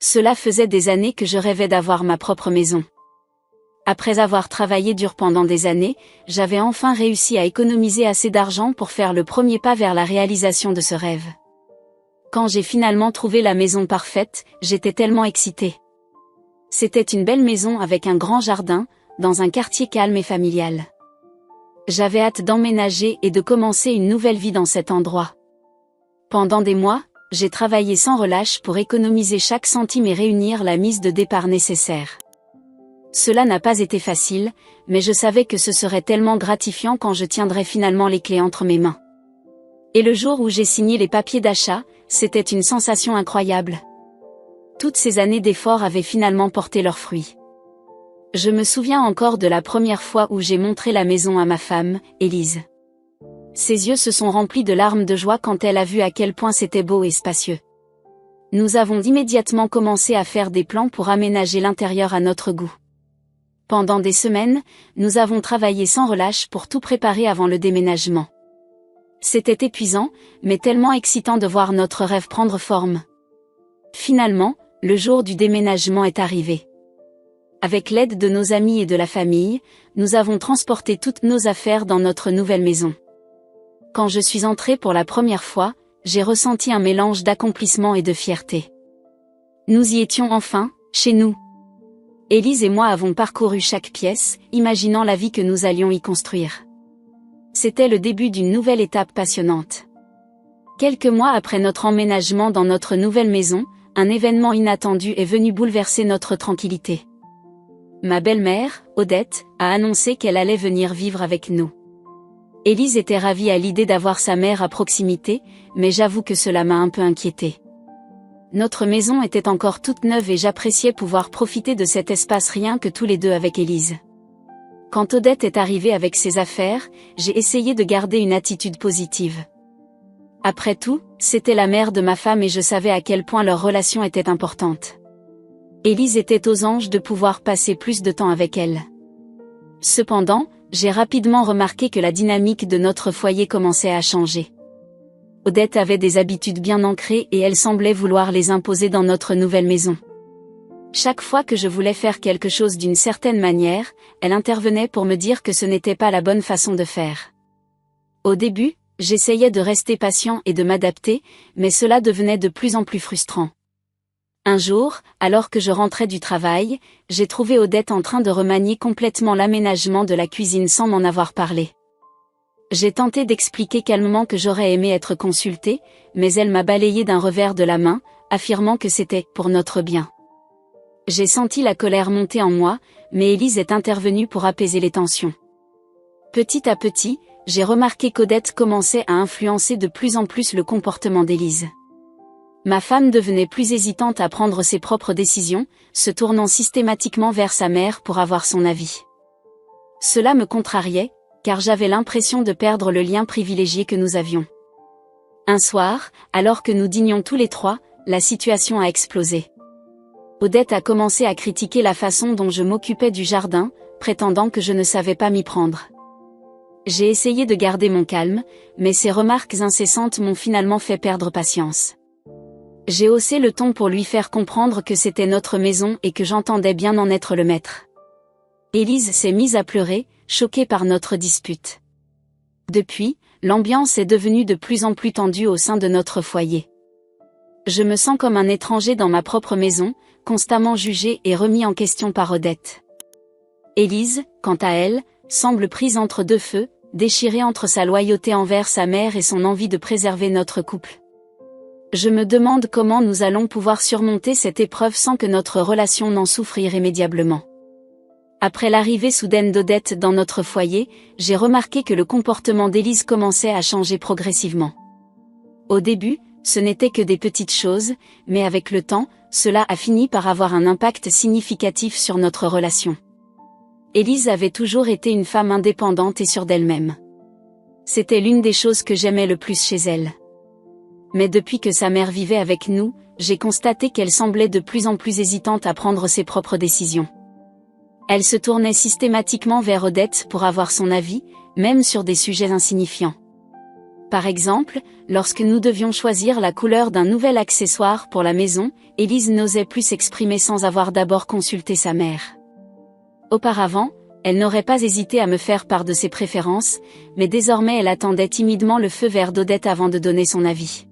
Cela faisait des années que je rêvais d'avoir ma propre maison. Après avoir travaillé dur pendant des années, j'avais enfin réussi à économiser assez d'argent pour faire le premier pas vers la réalisation de ce rêve. Quand j'ai finalement trouvé la maison parfaite, j'étais tellement excitée. C'était une belle maison avec un grand jardin, dans un quartier calme et familial. J'avais hâte d'emménager et de commencer une nouvelle vie dans cet endroit. Pendant des mois, j'ai travaillé sans relâche pour économiser chaque centime et réunir la mise de départ nécessaire. Cela n'a pas été facile, mais je savais que ce serait tellement gratifiant quand je tiendrais finalement les clés entre mes mains. Et le jour où j'ai signé les papiers d'achat, c'était une sensation incroyable. Toutes ces années d'efforts avaient finalement porté leurs fruits. Je me souviens encore de la première fois où j'ai montré la maison à ma femme, Élise. Ses yeux se sont remplis de larmes de joie quand elle a vu à quel point c'était beau et spacieux. Nous avons immédiatement commencé à faire des plans pour aménager l'intérieur à notre goût. Pendant des semaines, nous avons travaillé sans relâche pour tout préparer avant le déménagement. C'était épuisant, mais tellement excitant de voir notre rêve prendre forme. Finalement, le jour du déménagement est arrivé. Avec l'aide de nos amis et de la famille, nous avons transporté toutes nos affaires dans notre nouvelle maison. Quand je suis entrée pour la première fois, j'ai ressenti un mélange d'accomplissement et de fierté. Nous y étions enfin, chez nous. Élise et moi avons parcouru chaque pièce, imaginant la vie que nous allions y construire. C'était le début d'une nouvelle étape passionnante. Quelques mois après notre emménagement dans notre nouvelle maison, un événement inattendu est venu bouleverser notre tranquillité. Ma belle-mère, Odette, a annoncé qu'elle allait venir vivre avec nous. Élise était ravie à l'idée d'avoir sa mère à proximité, mais j'avoue que cela m'a un peu inquiétée. Notre maison était encore toute neuve et j'appréciais pouvoir profiter de cet espace rien que tous les deux avec Élise. Quand Odette est arrivée avec ses affaires, j'ai essayé de garder une attitude positive. Après tout, c'était la mère de ma femme et je savais à quel point leur relation était importante. Élise était aux anges de pouvoir passer plus de temps avec elle. Cependant, j'ai rapidement remarqué que la dynamique de notre foyer commençait à changer. Odette avait des habitudes bien ancrées et elle semblait vouloir les imposer dans notre nouvelle maison. Chaque fois que je voulais faire quelque chose d'une certaine manière, elle intervenait pour me dire que ce n'était pas la bonne façon de faire. Au début, j'essayais de rester patient et de m'adapter, mais cela devenait de plus en plus frustrant. Un jour, alors que je rentrais du travail, j'ai trouvé Odette en train de remanier complètement l'aménagement de la cuisine sans m'en avoir parlé. J'ai tenté d'expliquer calmement que j'aurais aimé être consultée, mais elle m'a balayé d'un revers de la main, affirmant que c'était pour notre bien. J'ai senti la colère monter en moi, mais Élise est intervenue pour apaiser les tensions. Petit à petit, j'ai remarqué qu'Odette commençait à influencer de plus en plus le comportement d'Élise. Ma femme devenait plus hésitante à prendre ses propres décisions, se tournant systématiquement vers sa mère pour avoir son avis. Cela me contrariait, car j'avais l'impression de perdre le lien privilégié que nous avions. Un soir, alors que nous dînions tous les trois, la situation a explosé. Odette a commencé à critiquer la façon dont je m'occupais du jardin, prétendant que je ne savais pas m'y prendre. J'ai essayé de garder mon calme, mais ses remarques incessantes m'ont finalement fait perdre patience. J'ai haussé le ton pour lui faire comprendre que c'était notre maison et que j'entendais bien en être le maître. Élise s'est mise à pleurer, choquée par notre dispute. Depuis, l'ambiance est devenue de plus en plus tendue au sein de notre foyer. Je me sens comme un étranger dans ma propre maison, constamment jugé et remis en question par Odette. Élise, quant à elle, semble prise entre deux feux, déchirée entre sa loyauté envers sa mère et son envie de préserver notre couple. Je me demande comment nous allons pouvoir surmonter cette épreuve sans que notre relation n'en souffre irrémédiablement. Après l'arrivée soudaine d'Odette dans notre foyer, j'ai remarqué que le comportement d'Élise commençait à changer progressivement. Au début, ce n'était que des petites choses, mais avec le temps, cela a fini par avoir un impact significatif sur notre relation. Élise avait toujours été une femme indépendante et sûre d'elle-même. C'était l'une des choses que j'aimais le plus chez elle. Mais depuis que sa mère vivait avec nous, j'ai constaté qu'elle semblait de plus en plus hésitante à prendre ses propres décisions. Elle se tournait systématiquement vers Odette pour avoir son avis, même sur des sujets insignifiants. Par exemple, lorsque nous devions choisir la couleur d'un nouvel accessoire pour la maison, Élise n'osait plus s'exprimer sans avoir d'abord consulté sa mère. Auparavant, elle n'aurait pas hésité à me faire part de ses préférences, mais désormais elle attendait timidement le feu vert d'Odette avant de donner son avis.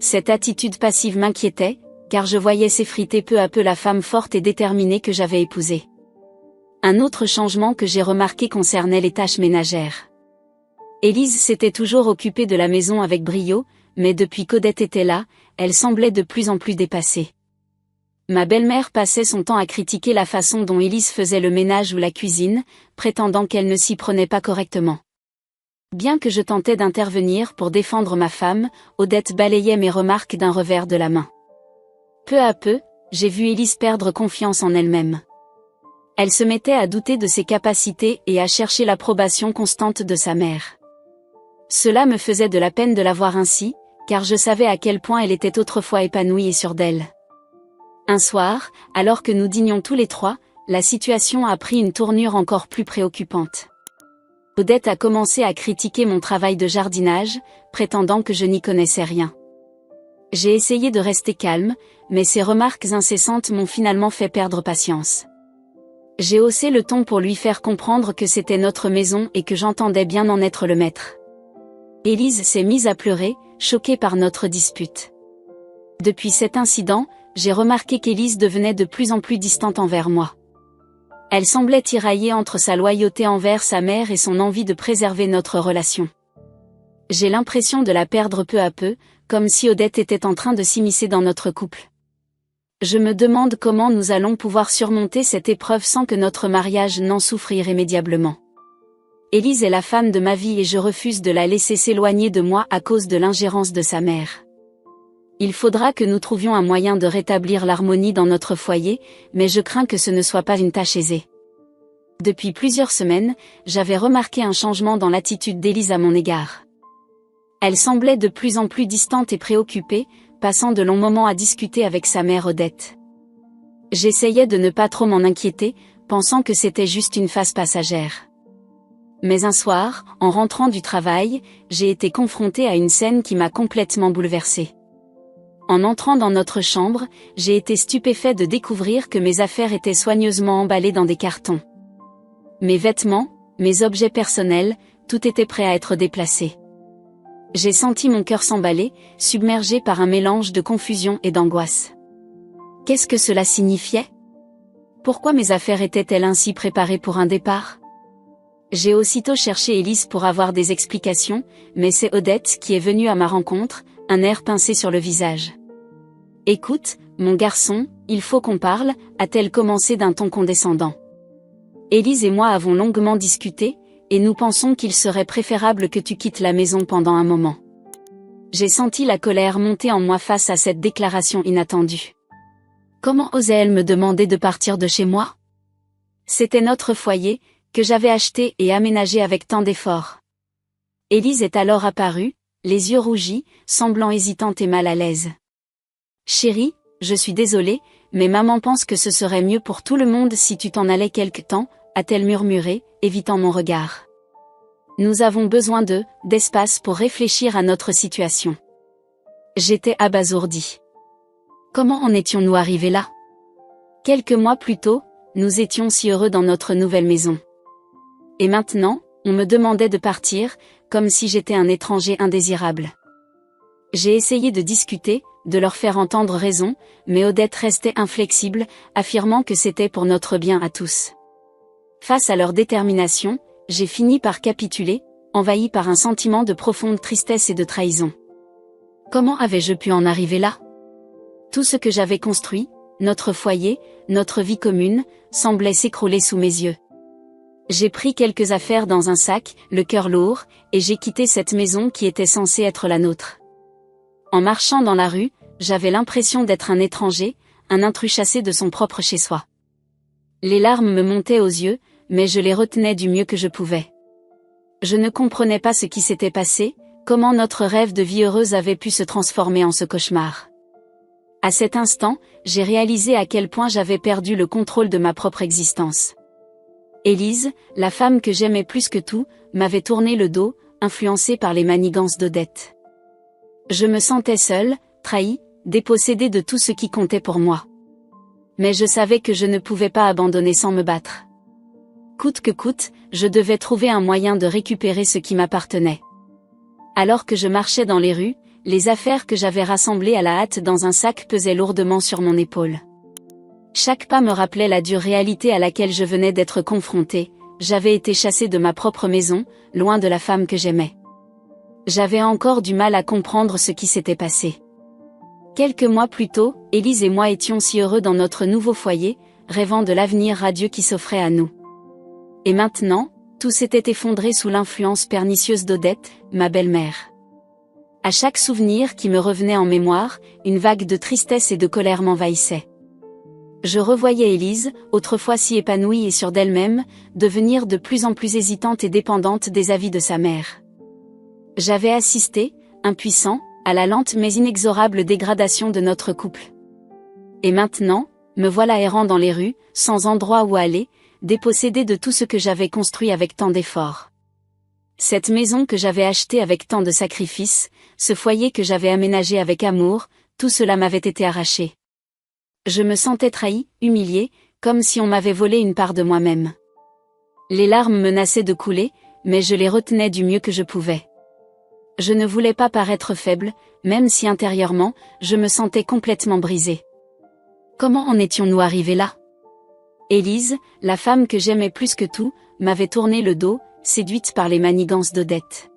Cette attitude passive m'inquiétait, car je voyais s'effriter peu à peu la femme forte et déterminée que j'avais épousée. Un autre changement que j'ai remarqué concernait les tâches ménagères. Élise s'était toujours occupée de la maison avec brio, mais depuis qu'Odette était là, elle semblait de plus en plus dépassée. Ma belle-mère passait son temps à critiquer la façon dont Élise faisait le ménage ou la cuisine, prétendant qu'elle ne s'y prenait pas correctement. Bien que je tentais d'intervenir pour défendre ma femme, Odette balayait mes remarques d'un revers de la main. Peu à peu, j'ai vu Élise perdre confiance en elle-même. Elle se mettait à douter de ses capacités et à chercher l'approbation constante de sa mère. Cela me faisait de la peine de la voir ainsi, car je savais à quel point elle était autrefois épanouie et sûre d'elle. Un soir, alors que nous dînions tous les trois, la situation a pris une tournure encore plus préoccupante. Odette a commencé à critiquer mon travail de jardinage, prétendant que je n'y connaissais rien. J'ai essayé de rester calme, mais ses remarques incessantes m'ont finalement fait perdre patience. J'ai haussé le ton pour lui faire comprendre que c'était notre maison et que j'entendais bien en être le maître. Élise s'est mise à pleurer, choquée par notre dispute. Depuis cet incident, j'ai remarqué qu'Élise devenait de plus en plus distante envers moi. Elle semblait tiraillée entre sa loyauté envers sa mère et son envie de préserver notre relation. J'ai l'impression de la perdre peu à peu, comme si Odette était en train de s'immiscer dans notre couple. Je me demande comment nous allons pouvoir surmonter cette épreuve sans que notre mariage n'en souffre irrémédiablement. Élise est la femme de ma vie et je refuse de la laisser s'éloigner de moi à cause de l'ingérence de sa mère. Il faudra que nous trouvions un moyen de rétablir l'harmonie dans notre foyer, mais je crains que ce ne soit pas une tâche aisée. Depuis plusieurs semaines, j'avais remarqué un changement dans l'attitude d'Élise à mon égard. Elle semblait de plus en plus distante et préoccupée, passant de longs moments à discuter avec sa mère Odette. J'essayais de ne pas trop m'en inquiéter, pensant que c'était juste une phase passagère. Mais un soir, en rentrant du travail, j'ai été confrontée à une scène qui m'a complètement bouleversée. En entrant dans notre chambre, j'ai été stupéfait de découvrir que mes affaires étaient soigneusement emballées dans des cartons. Mes vêtements, mes objets personnels, tout était prêt à être déplacé. J'ai senti mon cœur s'emballer, submergé par un mélange de confusion et d'angoisse. Qu'est-ce que cela signifiait? Pourquoi mes affaires étaient-elles ainsi préparées pour un départ? J'ai aussitôt cherché Élise pour avoir des explications, mais c'est Odette qui est venue à ma rencontre, un air pincé sur le visage. « Écoute, mon garçon, il faut qu'on parle », a-t-elle commencé d'un ton condescendant. Élise et moi avons longuement discuté, et nous pensons qu'il serait préférable que tu quittes la maison pendant un moment. J'ai senti la colère monter en moi face à cette déclaration inattendue. Comment osait-elle me demander de partir de chez moi? C'était notre foyer, que j'avais acheté et aménagé avec tant d'efforts. Élise est alors apparue, les yeux rougis, semblant hésitante et mal à l'aise. « Chérie, je suis désolée, mais maman pense que ce serait mieux pour tout le monde si tu t'en allais quelque temps, a-t-elle murmuré, évitant mon regard. Nous avons besoin d'espace pour réfléchir à notre situation. J'étais abasourdie. Comment en étions-nous arrivés là? Quelques mois plus tôt, nous étions si heureux dans notre nouvelle maison. Et maintenant, on me demandait de partir, comme si j'étais un étranger indésirable. J'ai essayé de discuter, de leur faire entendre raison, mais Odette restait inflexible, affirmant que c'était pour notre bien à tous. Face à leur détermination, j'ai fini par capituler, envahi par un sentiment de profonde tristesse et de trahison. Comment avais-je pu en arriver là? Tout ce que j'avais construit, notre foyer, notre vie commune, semblait s'écrouler sous mes yeux. J'ai pris quelques affaires dans un sac, le cœur lourd, et j'ai quitté cette maison qui était censée être la nôtre. En marchant dans la rue, j'avais l'impression d'être un étranger, un intrus chassé de son propre chez-soi. Les larmes me montaient aux yeux, mais je les retenais du mieux que je pouvais. Je ne comprenais pas ce qui s'était passé, comment notre rêve de vie heureuse avait pu se transformer en ce cauchemar. À cet instant, j'ai réalisé à quel point j'avais perdu le contrôle de ma propre existence. Élise, la femme que j'aimais plus que tout, m'avait tourné le dos, influencée par les manigances d'Odette. Je me sentais seule, trahie, dépossédée de tout ce qui comptait pour moi. Mais je savais que je ne pouvais pas abandonner sans me battre. Coûte que coûte, je devais trouver un moyen de récupérer ce qui m'appartenait. Alors que je marchais dans les rues, les affaires que j'avais rassemblées à la hâte dans un sac pesaient lourdement sur mon épaule. Chaque pas me rappelait la dure réalité à laquelle je venais d'être confrontée. J'avais été chassée de ma propre maison, loin de la femme que j'aimais. J'avais encore du mal à comprendre ce qui s'était passé. Quelques mois plus tôt, Élise et moi étions si heureux dans notre nouveau foyer, rêvant de l'avenir radieux qui s'offrait à nous. Et maintenant, tout s'était effondré sous l'influence pernicieuse d'Odette, ma belle-mère. À chaque souvenir qui me revenait en mémoire, une vague de tristesse et de colère m'envahissait. Je revoyais Élise, autrefois si épanouie et sûre d'elle-même, devenir de plus en plus hésitante et dépendante des avis de sa mère. J'avais assisté, impuissant, à la lente mais inexorable dégradation de notre couple. Et maintenant, me voilà errant dans les rues, sans endroit où aller, dépossédé de tout ce que j'avais construit avec tant d'efforts. Cette maison que j'avais achetée avec tant de sacrifices, ce foyer que j'avais aménagé avec amour, tout cela m'avait été arraché. Je me sentais trahie, humiliée, comme si on m'avait volé une part de moi-même. Les larmes menaçaient de couler, mais je les retenais du mieux que je pouvais. Je ne voulais pas paraître faible, même si intérieurement, je me sentais complètement brisée. Comment en étions-nous arrivés là? Élise, la femme que j'aimais plus que tout, m'avait tourné le dos, séduite par les manigances d'Odette.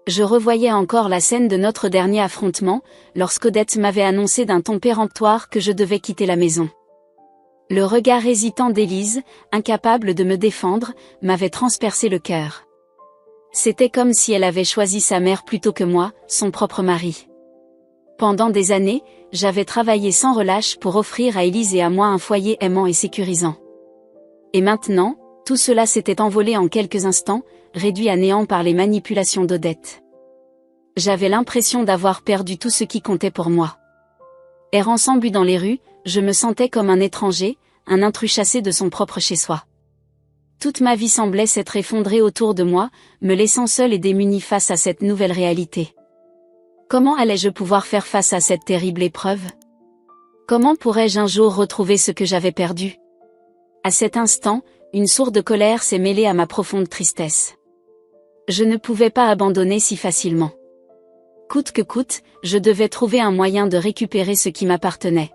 Je revoyais encore la scène de notre dernier affrontement, lorsqu'Odette m'avait annoncé d'un ton péremptoire que je devais quitter la maison. Le regard hésitant d'Élise, incapable de me défendre, m'avait transpercé le cœur. C'était comme si elle avait choisi sa mère plutôt que moi, son propre mari. Pendant des années, j'avais travaillé sans relâche pour offrir à Élise et à moi un foyer aimant et sécurisant. Et maintenant, tout cela s'était envolé en quelques instants, réduit à néant par les manipulations d'Odette. J'avais l'impression d'avoir perdu tout ce qui comptait pour moi. Errant sans but dans les rues, je me sentais comme un étranger, un intrus chassé de son propre chez-soi. Toute ma vie semblait s'être effondrée autour de moi, me laissant seule et démunie face à cette nouvelle réalité. Comment allais-je pouvoir faire face à cette terrible épreuve? Comment pourrais-je un jour retrouver ce que j'avais perdu? À cet instant, une sourde colère s'est mêlée à ma profonde tristesse. Je ne pouvais pas abandonner si facilement. Coûte que coûte, je devais trouver un moyen de récupérer ce qui m'appartenait.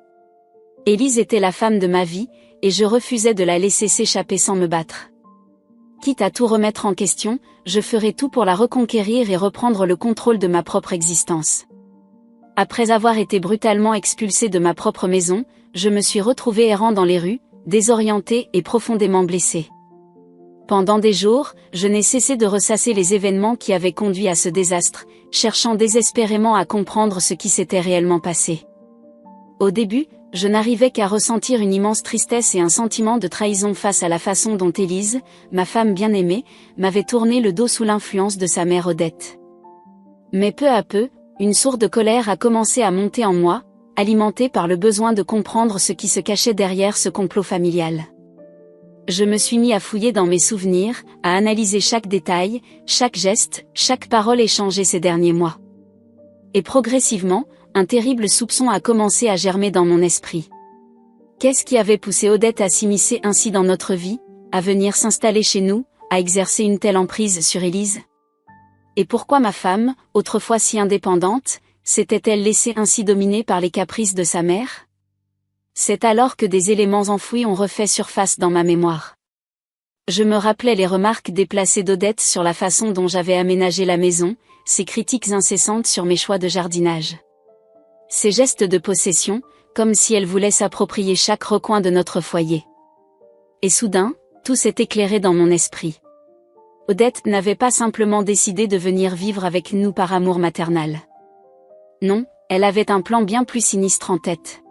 Élise était la femme de ma vie, et je refusais de la laisser s'échapper sans me battre. Quitte à tout remettre en question, je ferais tout pour la reconquérir et reprendre le contrôle de ma propre existence. Après avoir été brutalement expulsée de ma propre maison, je me suis retrouvée errant dans les rues, désorientée et profondément blessée. Pendant des jours, je n'ai cessé de ressasser les événements qui avaient conduit à ce désastre, cherchant désespérément à comprendre ce qui s'était réellement passé. Au début, je n'arrivais qu'à ressentir une immense tristesse et un sentiment de trahison face à la façon dont Élise, ma femme bien-aimée, m'avait tourné le dos sous l'influence de sa mère Odette. Mais peu à peu, une sourde colère a commencé à monter en moi, alimentée par le besoin de comprendre ce qui se cachait derrière ce complot familial. Je me suis mis à fouiller dans mes souvenirs, à analyser chaque détail, chaque geste, chaque parole échangée ces derniers mois. Et progressivement, un terrible soupçon a commencé à germer dans mon esprit. Qu'est-ce qui avait poussé Odette à s'immiscer ainsi dans notre vie, à venir s'installer chez nous, à exercer une telle emprise sur Élise? Et pourquoi ma femme, autrefois si indépendante, s'était-elle laissée ainsi dominer par les caprices de sa mère? C'est alors que des éléments enfouis ont refait surface dans ma mémoire. Je me rappelais les remarques déplacées d'Odette sur la façon dont j'avais aménagé la maison, ses critiques incessantes sur mes choix de jardinage. Ses gestes de possession, comme si elle voulait s'approprier chaque recoin de notre foyer. Et soudain, tout s'est éclairé dans mon esprit. Odette n'avait pas simplement décidé de venir vivre avec nous par amour maternel. Non, elle avait un plan bien plus sinistre en tête.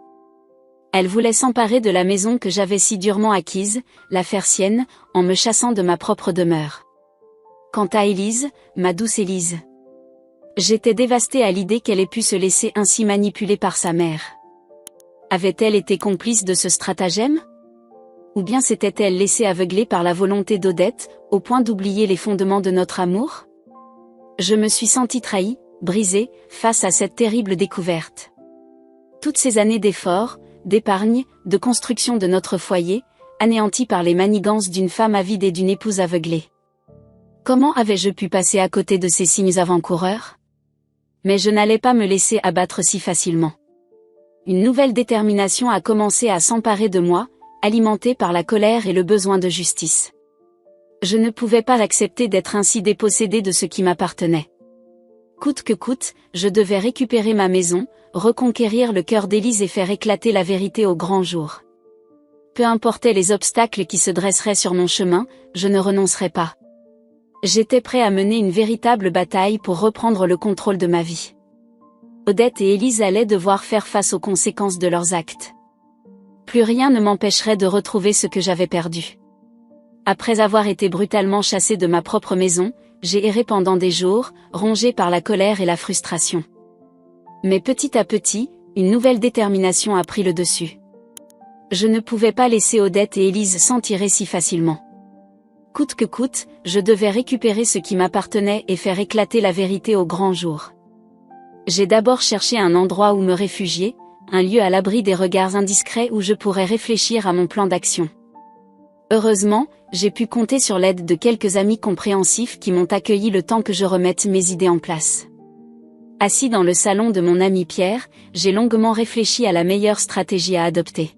Elle voulait s'emparer de la maison que j'avais si durement acquise, la faire sienne, en me chassant de ma propre demeure. Quant à Élise, ma douce Élise, j'étais dévastée à l'idée qu'elle ait pu se laisser ainsi manipuler par sa mère. Avait-elle été complice de ce stratagème? Ou bien s'était-elle laissée aveugler par la volonté d'Odette, au point d'oublier les fondements de notre amour? Je me suis sentie trahie, brisée, face à cette terrible découverte. Toutes ces années d'efforts, d'épargne, de construction de notre foyer, anéanties par les manigances d'une femme avide et d'une épouse aveuglée. Comment avais-je pu passer à côté de ces signes avant-coureurs? Mais je n'allais pas me laisser abattre si facilement. Une nouvelle détermination a commencé à s'emparer de moi, alimentée par la colère et le besoin de justice. Je ne pouvais pas accepter d'être ainsi dépossédée de ce qui m'appartenait. Coûte que coûte, je devais récupérer ma maison, reconquérir le cœur d'Élise et faire éclater la vérité au grand jour. Peu importaient les obstacles qui se dresseraient sur mon chemin, je ne renoncerais pas. J'étais prêt à mener une véritable bataille pour reprendre le contrôle de ma vie. Odette et Élise allaient devoir faire face aux conséquences de leurs actes. Plus rien ne m'empêcherait de retrouver ce que j'avais perdu. Après avoir été brutalement chassée de ma propre maison, j'ai erré pendant des jours, rongée par la colère et la frustration. Mais petit à petit, une nouvelle détermination a pris le dessus. Je ne pouvais pas laisser Odette et Élise s'en tirer si facilement. Coûte que coûte, je devais récupérer ce qui m'appartenait et faire éclater la vérité au grand jour. J'ai d'abord cherché un endroit où me réfugier, un lieu à l'abri des regards indiscrets où je pourrais réfléchir à mon plan d'action. Heureusement, j'ai pu compter sur l'aide de quelques amis compréhensifs qui m'ont accueilli le temps que je remette mes idées en place. Assis dans le salon de mon ami Pierre, j'ai longuement réfléchi à la meilleure stratégie à adopter.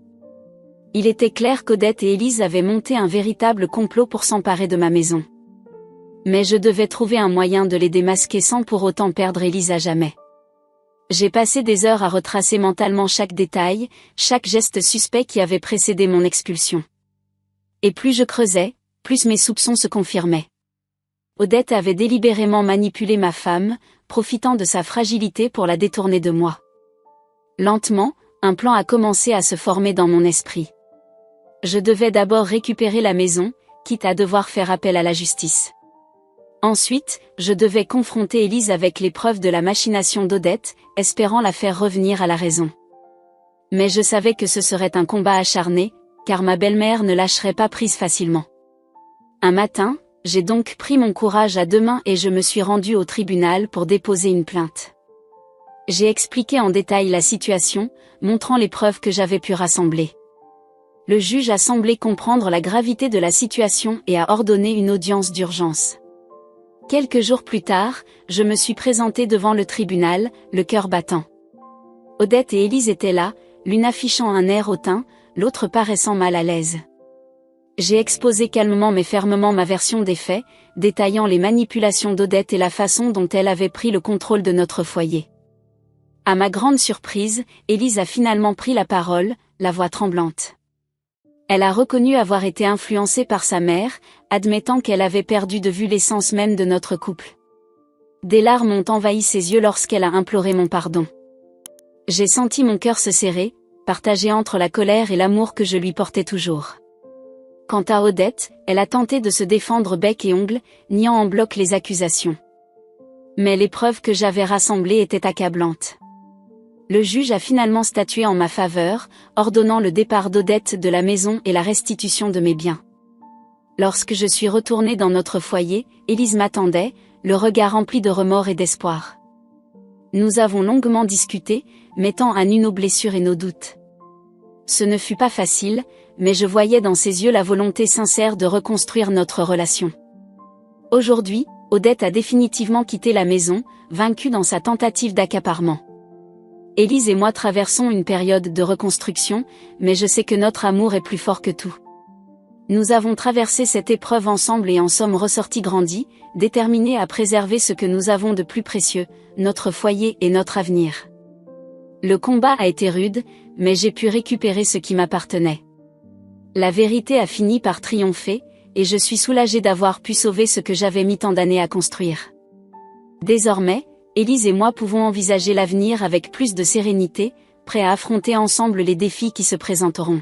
Il était clair qu'Odette et Élise avaient monté un véritable complot pour s'emparer de ma maison. Mais je devais trouver un moyen de les démasquer sans pour autant perdre Élise à jamais. J'ai passé des heures à retracer mentalement chaque détail, chaque geste suspect qui avait précédé mon expulsion. Et plus je creusais, plus mes soupçons se confirmaient. Odette avait délibérément manipulé ma femme, profitant de sa fragilité pour la détourner de moi. Lentement, un plan a commencé à se former dans mon esprit. Je devais d'abord récupérer la maison, quitte à devoir faire appel à la justice. Ensuite, je devais confronter Élise avec les preuves de la machination d'Odette, espérant la faire revenir à la raison. Mais je savais que ce serait un combat acharné, car ma belle-mère ne lâcherait pas prise facilement. Un matin, j'ai donc pris mon courage à deux mains et je me suis rendue au tribunal pour déposer une plainte. J'ai expliqué en détail la situation, montrant les preuves que j'avais pu rassembler. Le juge a semblé comprendre la gravité de la situation et a ordonné une audience d'urgence. Quelques jours plus tard, je me suis présentée devant le tribunal, le cœur battant. Odette et Élise étaient là, l'une affichant un air hautain, l'autre paraissant mal à l'aise. J'ai exposé calmement mais fermement ma version des faits, détaillant les manipulations d'Odette et la façon dont elle avait pris le contrôle de notre foyer. À ma grande surprise, Élise a finalement pris la parole, la voix tremblante. Elle a reconnu avoir été influencée par sa mère, admettant qu'elle avait perdu de vue l'essence même de notre couple. Des larmes ont envahi ses yeux lorsqu'elle a imploré mon pardon. J'ai senti mon cœur se serrer, partagé entre la colère et l'amour que je lui portais toujours. Quant à Odette, elle a tenté de se défendre bec et ongles, niant en bloc les accusations. Mais les preuves que j'avais rassemblées étaient accablantes. Le juge a finalement statué en ma faveur, ordonnant le départ d'Odette de la maison et la restitution de mes biens. Lorsque je suis retournée dans notre foyer, Élise m'attendait, le regard rempli de remords et d'espoir. Nous avons longuement discuté, mettant à nu nos blessures et nos doutes. Ce ne fut pas facile, mais je voyais dans ses yeux la volonté sincère de reconstruire notre relation. Aujourd'hui, Odette a définitivement quitté la maison, vaincue dans sa tentative d'accaparement. Élise et moi traversons une période de reconstruction, mais je sais que notre amour est plus fort que tout. Nous avons traversé cette épreuve ensemble et en sommes ressortis grandis, déterminés à préserver ce que nous avons de plus précieux, notre foyer et notre avenir. Le combat a été rude, mais j'ai pu récupérer ce qui m'appartenait. La vérité a fini par triompher, et je suis soulagée d'avoir pu sauver ce que j'avais mis tant d'années à construire. Désormais, Élise et moi pouvons envisager l'avenir avec plus de sérénité, prêts à affronter ensemble les défis qui se présenteront.